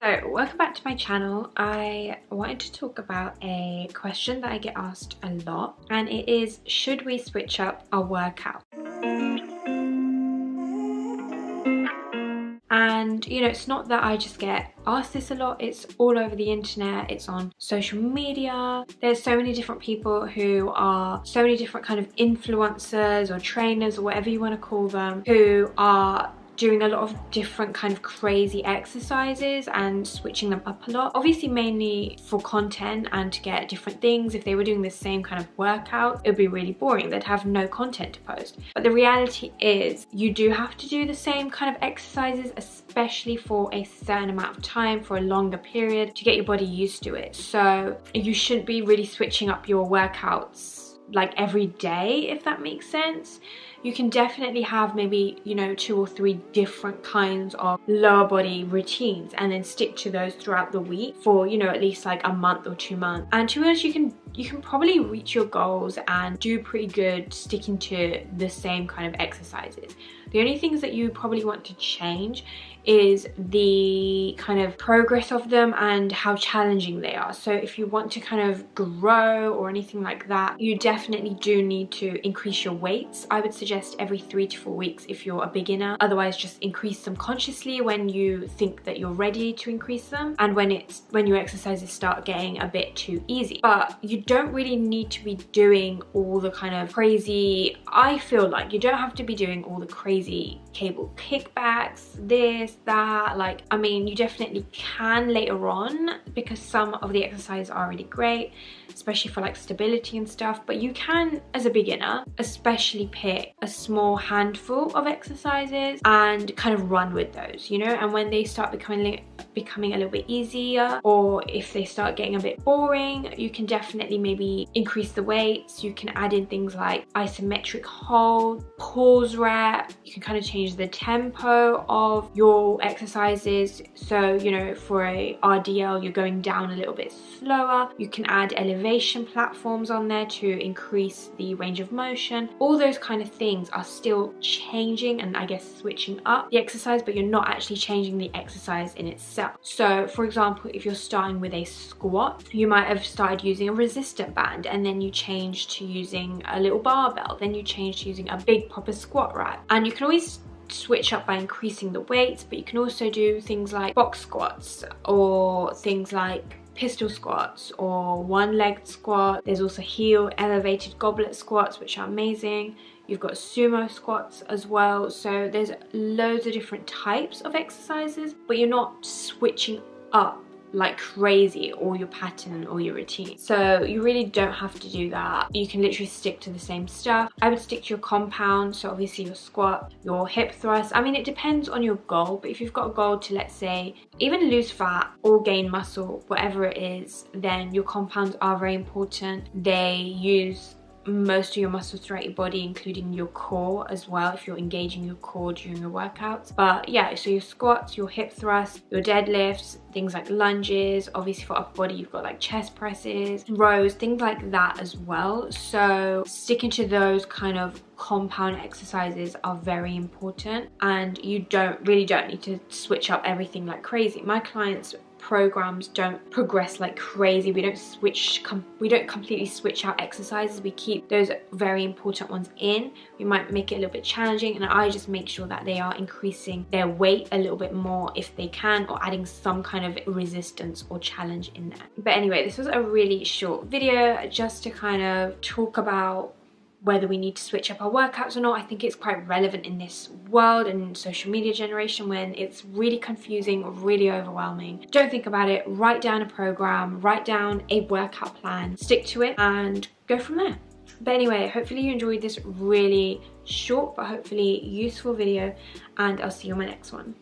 So welcome back to my channel. I wanted to talk about a question that I get asked a lot, and it is, should we switch up our workout? And you know, it's not that I just get asked this a lot, it's all over the internet, it's on social media. There's so many different people who are so many different kind of influencers or trainers or whatever you want to call them, who are doing a lot of different kind of crazy exercises and switching them up a lot, obviously mainly for content and to get different things. If they were doing the same kind of workout, it would be really boring, they'd have no content to post. But the reality is you do have to do the same kind of exercises, especially for a certain amount of time, for a longer period, to get your body used to it. So you shouldn't be really switching up your workouts like every day, if that makes sense. You can definitely have maybe, you know, 2 or 3 different kinds of lower body routines and then stick to those throughout the week for, you know, at least like a month or 2 months. And to be honest, you can probably reach your goals and do pretty good sticking to the same kind of exercises. The only things that you probably want to change is the kind of progress of them and how challenging they are. So if you want to kind of grow or anything like that, you definitely do need to increase your weights. I would suggest every 3 to 4 weeks if you're a beginner. Otherwise, just increase them consciously when you think that you're ready to increase them, and when your exercises start getting a bit too easy. But you don't really need to be doing all the kind of crazy, I feel like you don't have to be doing all the crazy cable kickbacks, this, that. Like, I mean, you definitely can later on, because some of the exercises are really great, especially for like stability and stuff. But you can, as a beginner, especially pick a small handful of exercises and kind of run with those, you know. And when they start becoming a little bit easier, or if they start getting a bit boring, you can definitely maybe increase the weights. You can add in things like isometric hold, pause rep. You can kind of change the tempo of your exercises. So, you know, for a RDL, you're going down a little bit slower. You can add elevation platforms on there to increase the range of motion. All those kind of things are still changing and I guess switching up the exercise, but you're not actually changing the exercise in itself. So for example, if you're starting with a squat, you might have started using a resistant band, and then you change to using a little barbell, then you change to using a big proper squat rack. And you can always switch up by increasing the weights, but you can also do things like box squats or things like pistol squats or one-legged squat. There's also heel elevated goblet squats, which are amazing. You've got sumo squats as well. So there's loads of different types of exercises, but you're not switching up like crazy or your pattern or your routine. So you really don't have to do that. You can literally stick to the same stuff. I would stick to your compound, so obviously your squat, your hip thrust. I mean, it depends on your goal, but if you've got a goal to, let's say, even lose fat or gain muscle, whatever it is, then your compounds are very important. They use most of your muscles throughout your body, including your core as well, if you're engaging your core during your workouts. But yeah, so your squats, your hip thrusts, your deadlifts, things like lunges. Obviously for upper body, you've got like chest presses, rows, things like that as well. So sticking to those kind of compound exercises are very important, and you really don't need to switch up everything like crazy. My clients' programs don't progress like crazy. We don't completely switch out exercises. We keep those very important ones in. We might make it a little bit challenging, and I just make sure that they are increasing their weight a little bit more if they can, or adding some kind of resistance or challenge in there. But anyway, this was a really short video just to kind of talk about whether we need to switch up our workouts or not. I think it's quite relevant in this world and social media generation when it's really confusing, really overwhelming. Don't think about it, write down a program, write down a workout plan, stick to it and go from there. But anyway, hopefully you enjoyed this really short but hopefully useful video, and I'll see you on my next one.